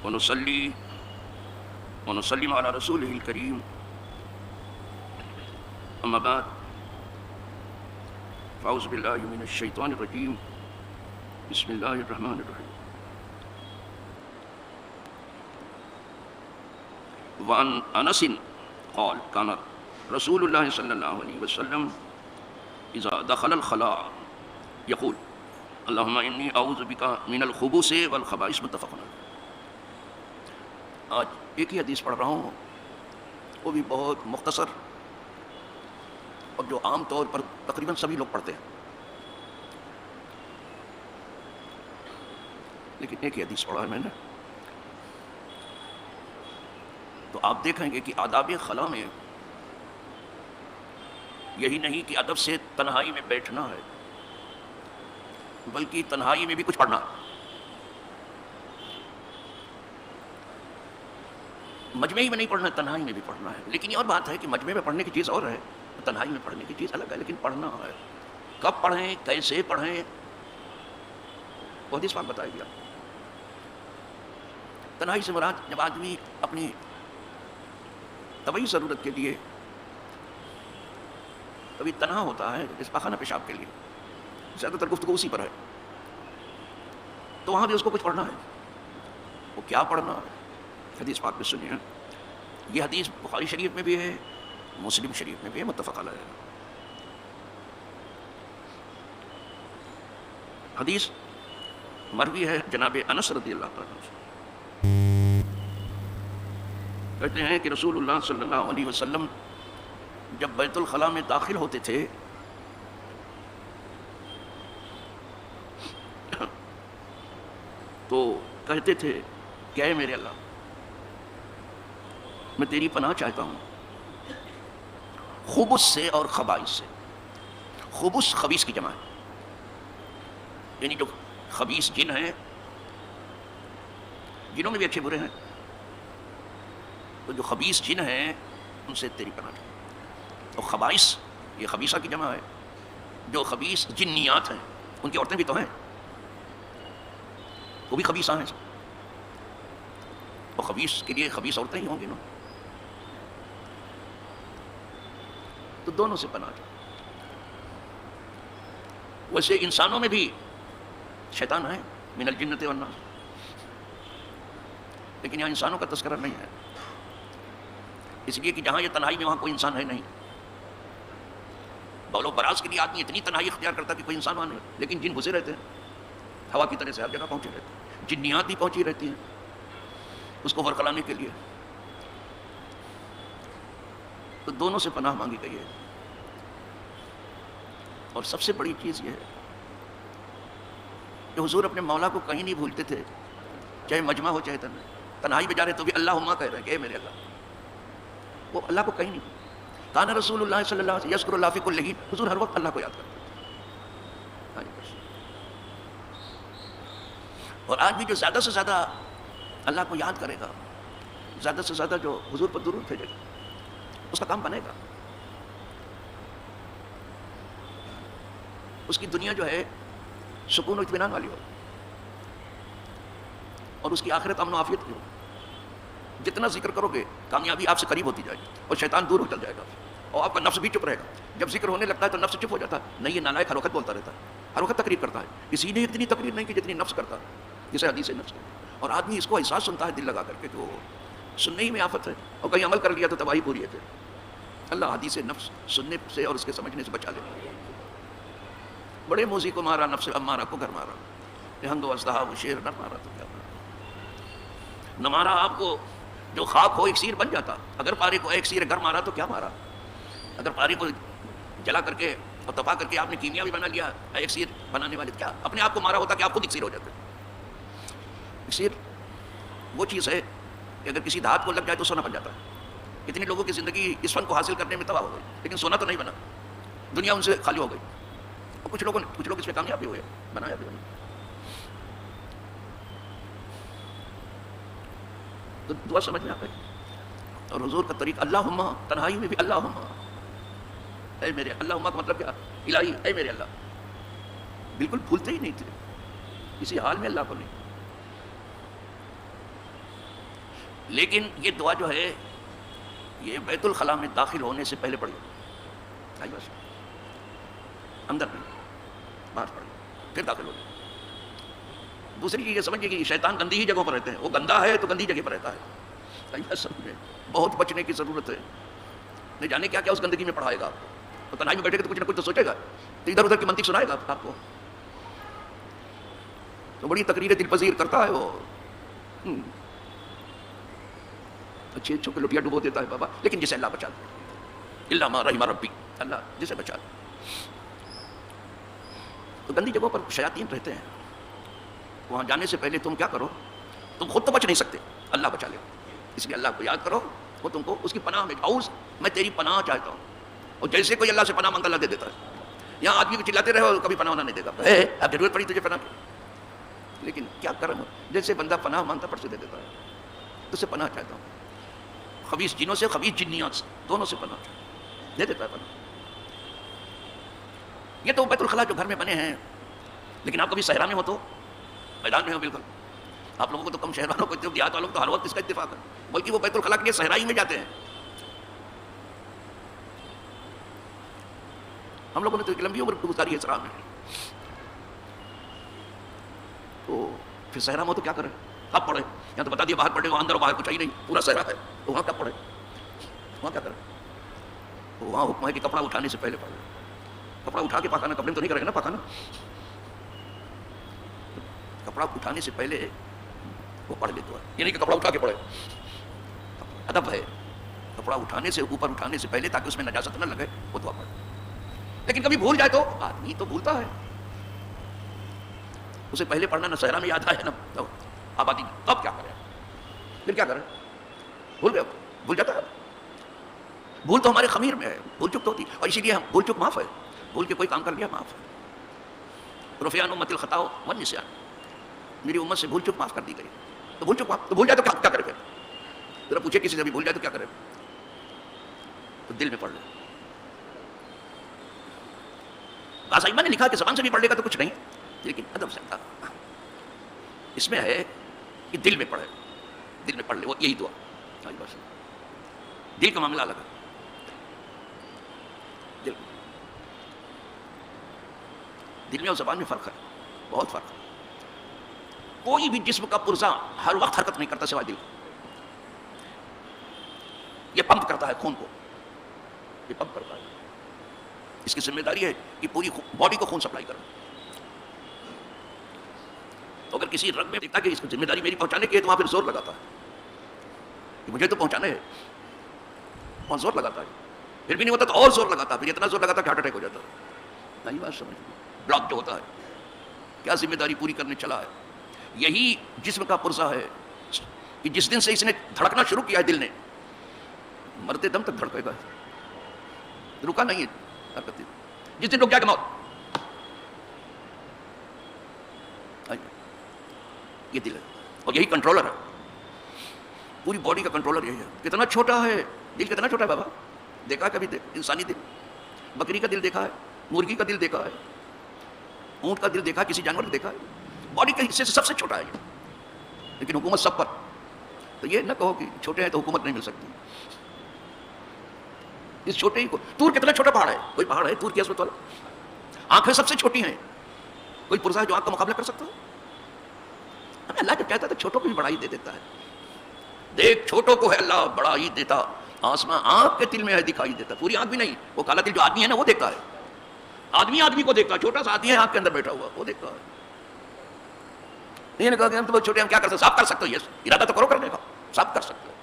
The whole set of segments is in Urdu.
ونصلي ونسلم على رسوله الكريم أما بعد فأعوذ بالله من الشيطان الرجيم بسم الله الرحمن الرحيم وعن أنس قال كان رسول الله صلى الله عليه وسلم إذا دخل الخلاء يقول اللهم إني أعوذ بك من الخبث والخبائث متفق علیہ۔ آج ایک ہی حدیث پڑھ رہا ہوں، وہ بھی بہت مختصر اور جو عام طور پر تقریباً سبھی لوگ پڑھتے ہیں، لیکن ایک ہی حدیث پڑھا ہے میں نے۔ تو آپ دیکھیں گے کہ آداب خلا میں یہی نہیں کہ ادب سے تنہائی میں بیٹھنا ہے، بلکہ تنہائی میں بھی کچھ پڑھنا ہے۔ مجمع میں نہیں پڑھنا، تنہائی میں بھی پڑھنا ہے۔ لیکن یہ اور بات ہے کہ مجمع میں پڑھنے کی چیز اور ہے، تنہائی میں پڑھنے کی چیز الگ ہے، لیکن پڑھنا ہے۔ کب پڑھیں، کیسے پڑھیں، وہ حدیث پاک بتائے گیا۔ تنہائی سے مراد جب آدمی اپنی طبعی ضرورت کے لیے کبھی تنہا ہوتا ہے، جس پاخانہ پیشاب کے لیے، زیادہ تر گفتگو اسی پر ہے، تو وہاں بھی اس کو کچھ پڑھنا ہے۔ وہ کیا پڑھنا ہے؟ حدیث پاک میں سنیے۔ یہ حدیث بخاری شریف میں بھی ہے، مسلم شریف میں بھی ہے، متفق علیہ ہے۔ حدیث مروی ہے جناب انس رضی اللہ عنہ سے، کہتے ہیں کہ رسول اللہ صلی اللہ علیہ وسلم جب بیت الخلاء میں داخل ہوتے تھے تو کہتے تھے کہ اے میرے اللہ، میں تیری پناہ چاہتا ہوں خبث سے اور خبائث سے۔ خبث خبیث کی جمع ہے، یعنی جو خبیث جن ہیں، جنوں میں بھی اچھے برے ہیں، تو جو خبیث جن ہیں ان سے تیری پناہ چاہتا ہوں۔ اور خبائث یہ خبیثہ کی جمع ہے، جو خبیث جنیات ہیں، ان کی عورتیں بھی تو ہیں، وہ بھی خبیثہ ہیں، اور خبیث کے لیے خبیث عورتیں ہی ہوں گی نا، تو دونوں سے پناہ چاہتا۔ ویسے انسانوں میں بھی شیطان ہے، من الجنۃ والناس، لیکن یہاں انسانوں کا تذکرہ نہیں ہے، اس لیے کہ جہاں یہ تنہائی میں وہاں کوئی انسان ہے نہیں۔ بول و براز کے لیے آدمی اتنی تنہائی اختیار کرتا کہ کوئی انسان وہاں نہیں، لیکن جن گھسے رہتے ہیں، ہوا کی طرح سے ہر جگہ پہنچے رہتے ہیں، جنیات بھی پہنچی رہتی ہیں اس کو ورکلانے کے لیے۔ تو دونوں سے پناہ مانگی گئی ہے۔ اور سب سے بڑی چیز یہ ہے کہ حضور اپنے مولا کو کہیں نہیں بھولتے تھے، چاہے مجمع ہو چاہے تنہائی میں جا رہے تو بھی اللہم کہہ رہے ہیں کہ اے میرے اللہ۔ وہ اللہ کو کہیں نہیں بھولتے۔ کان رسول اللہ صلی اللہ علیہ وسلم یذکر اللہ فی کل حین، حضور ہر وقت اللہ کو یاد کرتے ہیں۔ اور آج بھی جو زیادہ سے زیادہ اللہ کو یاد کرے گا، زیادہ سے زیادہ جو حضور پر درود بھیجے گا، اس کا کام بنے گا۔ اس کی دنیا جو ہے سکون و اطمینان والی ہو، اور اس کی آخرت امن و عافیت کی ہو۔ جتنا ذکر کرو گے کامیابی آپ سے قریب ہوتی جائے گی، اور شیطان دور ہو چل جائے گا، اور آپ کا نفس بھی چپ رہے گا۔ جب ذکر ہونے لگتا ہے تو نفس چپ ہو جاتا ہے، نہیں یہ نالائق ہر وقت بولتا رہتا ہے، ہر وقت تقریر کرتا ہے۔ کسی نے اتنی تقریر نہیں کی جتنی نفس کرتا ہے، جسے حدیث نفس ہے۔ اور آدمی اس کو احساس سنتا ہے دل لگا کر کے کہ وہ سننے ہی میں آفت ہے، اور کہیں عمل کر لیا تو تباہی پوری ہے۔ پھر اللہ حدیث نفس سننے سے اور اس کے سمجھنے سے بچا لے۔ بڑے موزی کو مارا، نفس امارہ کو گھر مارا، نہنگ و اژدہا وہ شیر نہ مارا تو کیا مارا۔ نہ مارا آپ کو جو خاک ہو ایک سیر بن جاتا، اگر پارے کو ایک سیر گھر مارا تو کیا مارا۔ اگر پارے کو جلا کر کے اور تباہ کر کے آپ نے کیمیا بھی بنا لیا، ایک سیر بنانے والے کیا اپنے آپ کو مارا ہوتا کہ آپ خود ایک سیر ہو جاتے۔ ایک سیر وہ چیز ہے کہ اگر کسی دھات کو لگ جائے تو سونا بن جاتا ہے۔ اتنے لوگوں کی زندگی اس فن کو حاصل کرنے میں تباہ ہو گئی، لیکن سونا تو نہیں بنا، دنیا ان سے خالی ہو گئی۔ اور کچھ لوگ اس میں کامیاب بھی ہوئے، بنایا بھی ہوئے۔ تو دعا سمجھ میں آ گئی۔ اور حضور کا طریقہ اللہم، تنہائی میں بھی اللہم، اے میرے اللہم کا مطلب کیا؟ الہی اے میرے اللہ، بالکل بھولتے ہی نہیں تھے کسی حال میں اللہ کو نہیں۔ لیکن یہ دعا جو ہے یہ بیت الخلاء میں داخل ہونے سے پہلے پڑھی، بس اندر نہیں، باہر پڑھی پھر داخل ہو جائے۔ دوسری چیز یہ سمجھیے کہ شیطان گندی ہی جگہوں پر رہتے ہیں، وہ گندا ہے تو گندی جگہ پر رہتا ہے، سمجھے بہت بچنے کی ضرورت ہے، نہیں جانے کیا کیا اس گندگی میں پڑھائے گا آپ کو، تو تنہائی میں بیٹھے گا تو کچھ نہ کچھ تو سوچے گا، تو ادھر ادھر کی منطق سنائے گا آپ کو، تو بڑی تقریر دل پذیر کرتا ہے وہ، اچھے اچھوں کے لٹیا ڈبو دیتا ہے بابا، لیکن جسے اللہ بچا لے، اللہ ما رحم ربی، اللہ جسے بچا لے۔ تو گندی جگہوں پر شیاطین رہتے ہیں، وہاں جانے سے پہلے تم کیا کرو، تم خود تو بچ نہیں سکتے، اللہ بچا لے، اس لیے اللہ کو یاد کرو، وہ تم کو اس کی پناہ میں، اعوذ میں تیری پناہ چاہتا ہوں، اور جیسے کوئی اللہ سے پناہ مانگتا اللہ دے دیتا ہے، یہاں آدمی کو چلاتے رہے اور کبھی پناہ نہیں دے گا، اب ضرورت پڑی تجھے پناہ کی، لیکن کیا کرم، جیسے بندہ پناہ مانگتا پر سے دے دیتا ہے، تو اسے پناہ چاہتا ہوں، خبیث جنوں سے خبیث جنیات سے دونوں سے پناہ دے دیتا ہے پناہ۔ یہ تو بیت الخلاء جو گھر میں بنے ہیں، لیکن آپ کبھی صحرا میں ہو تو میدان میں ہو، بالکل آپ لوگوں کو تو کم شہر والوں کو، دیہات والوں کو تو ہر وقت اس کا اتفاق ہے، بلکہ وہ بیت الخلاء کے لیے صحرائی میں جاتے ہیں۔ ہم لوگوں نے تو ایک لمبی عمر گزاری ہے صحرا میں، تو پھر صحرا میں ہو تو کیا کریں، کب پڑھے، یہاں تو بتا دیا باہر پڑھے، وہاں اندر و باہر کچھ ہی نہیں، پورا صحرا ہے، تو وہاں کب پڑھے، وہاں کیا کریں، تو وہاں حکم ہے کہ کپڑا اٹھانے سے پہلے پڑھے، کپڑا اٹھا کے پاخانہ، کپڑے تو نہیں کرے گا نا پاخانہ، کپڑا اٹھانے سے پہلے وہ پڑھ لیتا ہے، یعنی کہ کپڑا اٹھا کے پڑھے، ادب ہے، کپڑا اٹھانے سے اوپر اٹھانے سے پہلے تاکہ اس میں نجاست نہ لگے وہ دعا پڑھے، لیکن کبھی بھول جائے تو آدمی تو بھولتا ہے، اسے پہلے پڑھنا نہ صحرا میں یاد آئے نا تو آبادی میں، اب کیا کرے، پھر کیا کرے، بھول گئے، بھول جاتا ہے، بھول تو ہمارے خمیر میں ہے، بھول چک تو ہوتی، اور اسی لیے ہم بھول چک معاف ہے، بھول کے کوئی کام کر لیا معاف ہے، رفیان امت الخطا والنسیان، میری امت سے بھول چک معاف کر دی گئی، تو بھول چک معاف، تو بھول جائے تو کیا کرے، پھر ذرا پوچھے کسی سے بھی بھول جائے تو کیا کرے، تو دل میں پڑھ لے، قاسمہ نے لکھا کہ زبان سے بھی پڑھ لے گا تو کچھ نہیں، لیکن ادب سے تھا، اس میں ہے کہ دل میں پڑھے، دل میں پڑھ لے، وہ یہی دعا، دل کا معاملہ الگ ہے، دل میں اور زبان میں فرق ہے، بہت فرق ہے، کوئی بھی جسم کا پرزا ہر وقت حرکت نہیں کرتا سوائے دل کو، یہ پمپ کرتا ہے خون کو، یہ پمپ کرتا ہے، اس کی ذمہ داری ہے کہ پوری باڈی کو خون سپلائی کرنا، تو اگر کسی رگ میں دیکھتا کہ اس کو ذمہ داری میری پہنچانے کی ہے تو وہاں پھر زور لگاتا ہے کہ مجھے تو پہنچانا ہے، وہاں زور لگاتا ہے، پھر بھی نہیں ہوتا تو اور زور لگاتا ہے، پھر اتنا زور لگاتا کہ ہارٹ اٹیک ہو جاتا ہے، نہیں بات سمجھ، بلاک جو ہوتا ہے، کیا ذمہ داری پوری کرنے چلا ہے، یہی جسم کا پرزا ہے کہ جس دن سے اس نے دھڑکنا شروع کیا ہے دل نے، مرتے دم تک دھڑکے گا، رکا نہیں ہے حرکت، جس دن رک جائے گا موت، یہ دل ہے، اور یہی کنٹرولر ہے، پوری باڈی کا کنٹرولر یہی ہے، کتنا چھوٹا ہے دل، کتنا چھوٹا ہے بابا، دیکھا کبھی انسانی دل، بکری کا دل دیکھا ہے، مرغی کا دل دیکھا ہے، اونٹ کا دل دیکھا ہے، کسی جانور کا دیکھا ہے، باڈی کے حصے سے سب سے چھوٹا ہے یہ، لیکن حکومت سب پر، تو یہ نہ کہو کہ چھوٹے ہیں تو حکومت نہیں مل سکتی، اس چھوٹے ہی کو، تور کتنا چھوٹا پہاڑ ہے، کوئی پہاڑ ہے تور کی عظمت والا، آنکھیں سب سے چھوٹی ہیں، کوئی پرزا ہے جو آنکھ کا مقابلہ کر سکتا ہے، ہمیں اللہ جب کہتا ہے تو چھوٹوں کو بھی بڑائی دے دیتا ہے، دیکھ چھوٹوں کو ہے اللہ بڑائی دیتا، آسمان آنکھ کے دل میں ہے دکھائی دیتا، پوری آنکھ بھی نہیں، وہ کالا دل جو آدمی ہے نا وہ دیکھتا ہے، آدمی کو دیکھتا ہے، چھوٹا سا آدمی ہے آنکھ کے اندر بیٹھا ہوا وہ دیکھتا ہے، نہیں کہا کہ ہم تو بہت چھوٹے، ہم کیا کر سکتے، صاف کر سکتے ہو، یس ارادہ تو کرو کرنے کا، صاف کر سکتے ہو،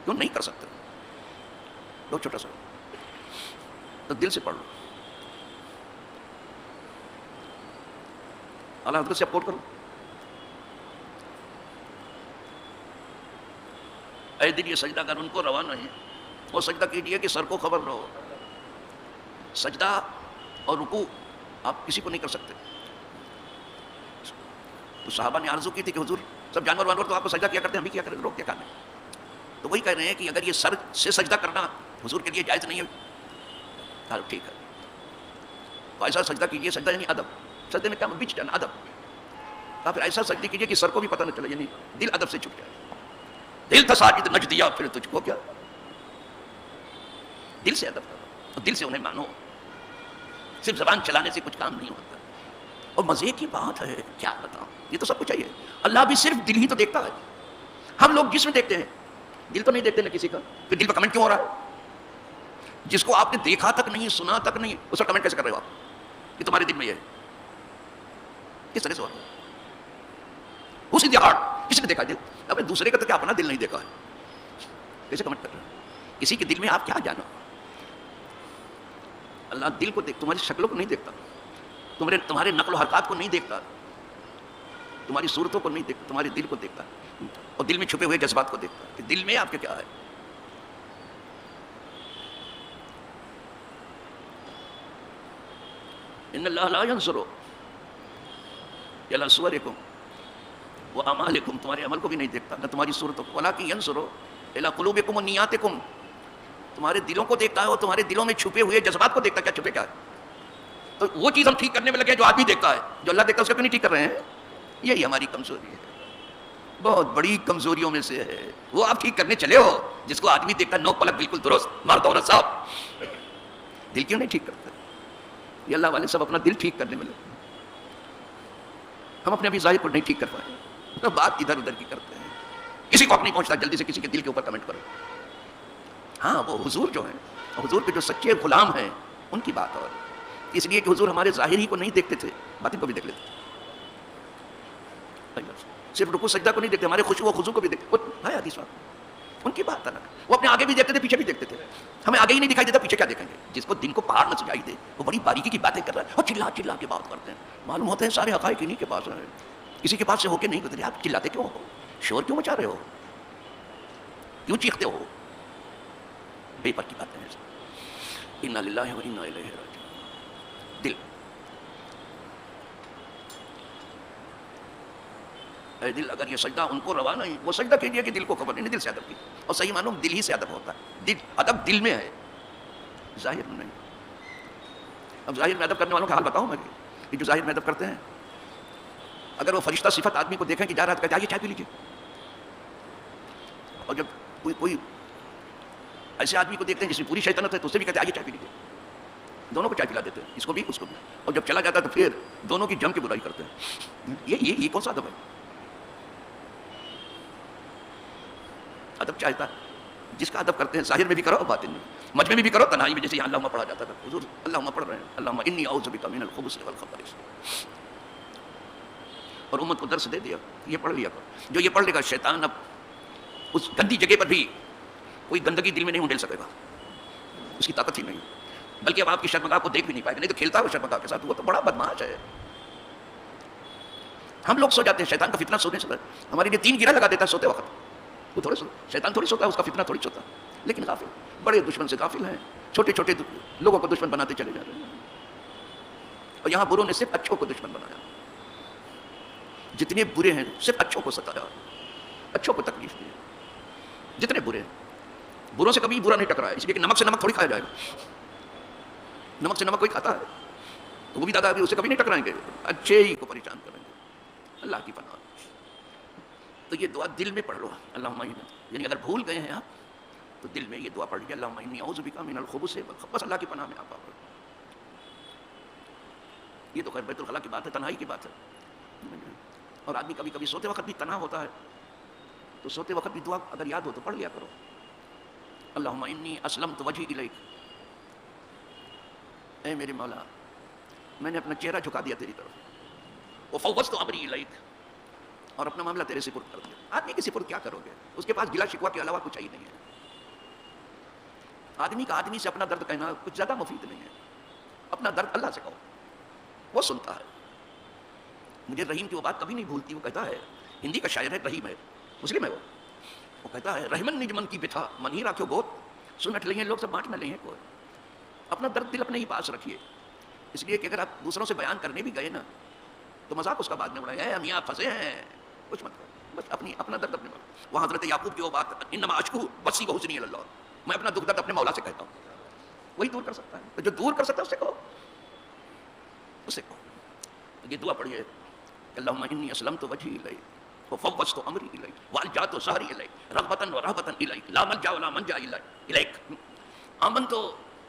کیوں نہیں کر سکتے، بہت چھوٹا سا، تو دل سے پڑھ لو، اللہ حضرت سے اپورٹ کرو، اے دل یہ سجدہ کر، ان کو روا نہیں، وہ سجدہ کیجئے کہ سر کو خبر رہو، سجدہ اور رکوع آپ کسی کو نہیں کر سکتے، تو صحابہ نے آرزو کی تھی کہ حضور سب جانور وانور تو آپ کو سجدہ کیا کرتے ہیں، ہم بھی کیا کریں، روک کیا کرنا، تو وہی کہہ رہے ہیں کہ اگر یہ سر سے سجدہ کرنا حضور کے لیے جائز نہیں ہے، ہاں ٹھیک ہے، تو ایسا سجدہ کیجئے، سجدہ یعنی ادب، سجدے میں کیا بیچ جانا، ادب، پھر ایسا سجدہ کیجئے کہ سر کو بھی پتہ نہ چلے، یعنی دل ادب سے چھپ جائے، دل تھا ساجد نچ دیا پھر تجھ کو کیا. دل سے ادب کرو، دل سے انہیں مانو. صرف زبان چلانے سے کچھ کام نہیں ہوتا. اور مزے کی بات ہے کیا بتاؤں، یہ تو سب کچھ چاہیے. اللہ بھی صرف دل ہی تو دیکھتا ہے. ہم لوگ جسم دیکھتے ہیں، دل تو نہیں دیکھتے نا کسی کا. پھر دل پہ کمنٹ کیوں ہو رہا ہے؟ جس کو آپ نے دیکھا تک نہیں، سنا تک نہیں، اس پر کمنٹ کیسے کر رہے ہو آپ کہ تمہارے دل میں یہ ہے؟ کس طرح سے ہو رہا ہے؟ اسی دیہات کسی نے دیکھا دل، اب دوسرے کا تو کیا اپنا دل نہیں دیکھا ہے، کیسے کمنٹ کر رہے ہیں؟ کسی کے دل میں آپ کیا جانا. اللہ دل کو دیکھ، تمہاری شکلوں کو نہیں دیکھتا، تمہارے نقل و حرکات کو نہیں دیکھتا، تمہاری صورتوں کو نہیں دیکھتا، تمہارے دل کو دیکھتا، اور دل میں چھپے ہوئے جذبات کو دیکھتا کہ دل میں آپ کے کیا ہے. ان اللہ لا ينظر الى صورکم واعمالکم، تمہارے عمل کو بھی نہیں دیکھتا نہ تمہاری صورتوں کو، ولکن ينظر الى قلوبکم ونیاتکم، تمہارے دلوں کو دیکھتا ہے اور تمہارے دلوں میں چھپے ہوئے جذبات کو دیکھتا. کیا چھپے کیا ہے؟ تو وہ چیز ہم ٹھیک کرنے میں لگے جو آدمی دیکھتا ہے، جو اللہ دیکھتا ہے اس کو کیوں نہیں ٹھیک کر رہے ہیں؟ یہی ہماری کمزوری ہے، بہت بڑی کمزوریوں میں سے ہے. وہ آپ ٹھیک کرنے چلے ہو جس کو آدمی دیکھتا ہے، نو پلک بالکل درست، مرد عورت صاحب، دل کیوں نہیں ٹھیک کرتے؟ یہ اللہ والے سب اپنا دل ٹھیک کرنے میں لگے. ہم اپنے ابھی ظاہر کو نہیں ٹھیک کر پائے، بات ادھر ادھر کی کرتے ہیں. کسی کو نہیں پہنچتا، جلدی سے کسی کے دل کے اوپر کمنٹ کرو. ہاں وہ حضور جو ہیں، حضور کے جو سچے غلام ہیں ان کی بات. اور اس لیے کہ حضور ہمارے ظاہر ہی کو نہیں دیکھتے تھے، باطن کو بھی دیکھ لیتے تھے. صرف رکوع سجدہ کو نہیں دیکھتے، ہمارے خوشو و خضوع کو بھی دیکھتے ہے. حدیث ان کی بات الگ. وہ اپنے آگے بھی دیکھتے تھے، پیچھے بھی دیکھتے تھے. ہمیں آگے ہی نہیں دکھائی دیتا، پیچھے کیا دیکھیں گے؟ جس کو دن کو پہاڑ نہ سجائی دے وہ بڑی باریکی کی باتیں کر رہا ہے اور چلا چلا کے بات کرتے ہیں. معلوم ہوتے ہیں سارے حقائق انہیں کے پاس ہیں، کسی کے پاس سے ہو کے نہیں گزرے. آپ چلاتے کیوں ہو؟ شور کیوں مچا رہے ہو؟ کیوں چیختے ہو؟ بے پر کی باتیں ہیں. انا للہ و انا الیہ راجعون. دل، اے دل اگر یہ سجدہ ان کو روا نہیں، وہ سجدہ کیجیے کہ دل کو خبر نہیں، دل سے ادب کی. اور صحیح معلوم دل ہی سے ادب ہوتا ہے. دل ادب دل میں ہے، ظاہر میں نہیں. اب ظاہر میں ادب کرنے والوں کا حال بتاؤں میں کہ جو ظاہر میں ادب کرتے ہیں، اگر وہ فرشتہ صفت آدمی کو دیکھیں کہ جا رہا ہے تو کہتے ہیں آئیے چائے پی لیجیے. اور جب کوئی ایسے آدمی کو دیکھتے ہیں جس میں پوری شیطنت ہے تو اسے بھی کہتے ہیں آئیے چائے پی لیجیے. دونوں کو چائے پلا دیتے ہیں، اس کو بھی اس کو بھی. اور جب چلا جاتا ہے تو پھر دونوں کی جم کے برائی کرتے ہیں. یہ کون سا ادب ہے؟ ادب چاہتا ہے جس کا ادب کرتے ہیں ظاہر میں بھی کرو اور باطن میں، مجمع میں بھی کرو، تنہائی میں. جیسے یہاں اللہم پڑھا جاتا تھا، حضور اللہم پڑھ رہے ہیں، اللہم انی اعوذ بک من الخبث والخبائث. اور امت کو درس دے دیا، یہ پڑھ لیا کرو. جو یہ پڑھ لے گا شیطان اب اس گندی جگہ پر بھی کوئی گندگی دل میں نہیں انڈیل سکے گا، اس کی طاقت ہی نہیں. بلکہ اب آپ کی شرمگاہ کو دیکھ بھی نہیں پائے گا. نہیں تو کھیلتا ہے وہ شرمگاہ کے ساتھ، وہ تو بڑا بدمعاش ہے. ہم لوگ سو جاتے ہیں، شیطان کا فتنہ سونے سے ہمارے لیے 3 گرہ لگا دیتا ہے سوتے وقت. وہ تھوڑے شیطان تھوڑی سوتا ہے، اس کا فتنہ تھوڑی سوتا. لیکن غافل، بڑے دشمن سے غافل ہیں، چھوٹے چھوٹے لوگوں کو دشمن بناتے چلے جا رہے ہیں. اور یہاں بروں نے صرف اچھوں کو دشمن بنایا. جتنے برے ہیں صرف اچھوں کو ستایا، اچھوں کو تکلیف دی. جتنے برے ہیں، بروں سے کبھی برا نہیں ٹکرایا. اس لیے کہ نمک سے نمک تھوڑی کھایا جائے گا. نمک سے نمک کوئی کھاتا ہے تو وہ بھی دادا بھی اسے کبھی نہیں ٹکرائیں گے، اچھے ہی کو پریشان کریں گے. اللہ کی پناہ. تو یہ دعا دل میں پڑھ لو، اللہم یعنی اگر بھول گئے ہیں آپ تو دل میں یہ دعا پڑھ لیا، اللہم انی اعوذ بک من الخبث والخبائث. بس اللہ کی پناہ میں آپ آ. یہ تو خیر بیت الخلاء کی بات ہے، تنہائی کی بات ہے. اور آدمی کبھی کبھی سوتے وقت بھی تنہا ہوتا ہے تو سوتے وقت بھی دعا اگر یاد ہو تو پڑھ لیا کرو، اللہم انی اسلمت وجہی الیک. اے میرے مولا، میں نے اپنا چہرہ جھکا دیا تیری طرف. وفوضت امری الیک، اور اپنا معاملہ تیرے سپرد کر دیا. آدمی کے سپرد کیا کرو گے؟ اس کے پاس گلا شکوہ کے علاوہ کچھ ہی نہیں ہے. آدمی کا آدمی سے اپنا درد کہنا کچھ زیادہ مفید نہیں ہے. اپنا درد اللہ سے کہو، وہ سنتا ہے. مجھے رحیم کی وہ بات کبھی نہیں بھولتی. وہ کہتا ہے، ہندی کا شاعر ہے، رحیم ہے، مسلم ہے. وہ کہتا ہے رحمن نجمن کی بتھا من ہی راکھو گوت، سنٹ لیں لوگ سب بانٹ نہ لیں کوئی. اپنا درد دل اپنے ہی پاس رکھیے. اس لیے کہ اگر آپ دوسروں سے بیان کرنے بھی گئے نا تو مذاق اس کا بعد میں اڑایا ہے، ہم یہاں پھنسے ہیں، کچھ مت کرو. بس اپنا درد اپنے مولا. وہاں حضرت یعقوب کی وہ بات، انما اشکو بسی و حزنی الی اللہ، میں اپنا دکھ درد اپنے مولا سے کہتا ہوں. وہی دور کر سکتا ہے. تو جو دور کر سکتا ہے اس سے کہو، اس سے کہو. یہ دعا پڑھیے، اللہم انی اسلمت وجہی الیک وفوضت امری الیک والجات ظہری الیک رغبۃ ورہبۃ الیک لا ملجا ولا منجا الیک آمنت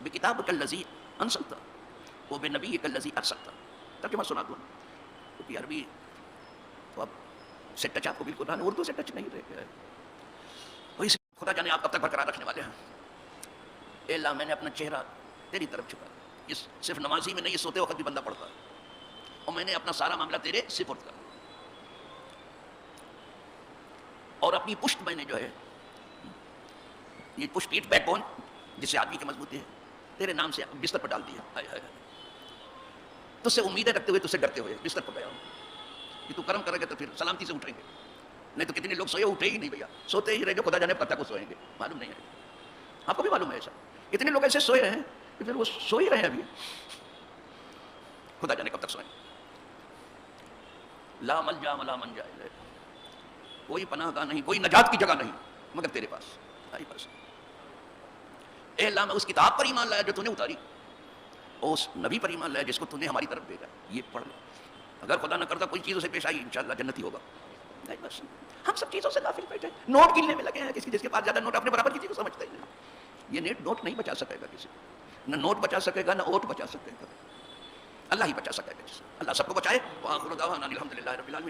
بکتابک الذی انزلت وبنبیک الذی ارسلت. ترجمہ سنا دوں کیونکہ عربی تو اب سے ٹچ آپ کو بالکل نہ، اردو سے ٹچ نہیں رہ گیا ہے. وہی خدا جانے آپ کب تک برقرار رکھنے والے ہیں. اے اللہ میں نے اپنا چہرہ تیری طرف چھپا، اس صرف نمازی میں نہیں، سوتے وقت بھی بندہ پڑھتا ہے، اور میں نے اپنا سارا معاملہ تیرے سپرد کر، اور اپنی پشت میں نے جو ہے یہ پشت پیٹ بیک بون جس سے آدمی کی مضبوطی ہے تیرے نام سے بستر پر ڈال دیا. تجھ سے امیدیں رکھتے ہوئے، تجھ سے ڈرتے ہوئے بستر پر گیا ہوں کہ تو کرم کرے گا تو پھر سلامتی سے اٹھیں گے، نہیں تو کتنے لوگ سوئے اٹھے ہی نہیں. بھیا سوتے ہی رہے جو خدا جانے پتہ کو سوئیں گے، معلوم نہیں ہے. آپ کو بھی معلوم ہے ایسا اتنے لوگ ایسے سوئے ہیں کہ پھر وہ سو ہی رہے ہیں ابھی، خدا جانے کب تک سوئیں. لا ملجا ولا منجا الیک، کوئی پناہ گاہ نہیں، کوئی نجات کی جگہ نہیں مگر تیرے پاس. اے اللہ میں اس کتاب پر ایمان لایا جو تو نے اتاری، اور اس نبی پر ایمان لایا جس کو تو نے ہماری طرف بھیجا. یہ پڑھ لو، اگر خدا نہ کرتا کوئی چیزوں سے پیش آئی انشاءاللہ جنتی ہوگا. نہیں بس ہم سب چیزوں سے غافل بیٹھے، نوٹ گننے میں لگے ہیں. کسی جس کے پاس زیادہ نوٹ اپنے برابر کسی کو سمجھتا ہی نہیں. یہ نوٹ نہیں بچا سکے گا کسی کو، نہ نوٹ بچا سکے گا، نہ اوٹ بچا سکے گا. اللہ ہی بچا سکے گا. اللہ سب کو بچائے. وآخر دعوانا الحمدللہ رب العالمین.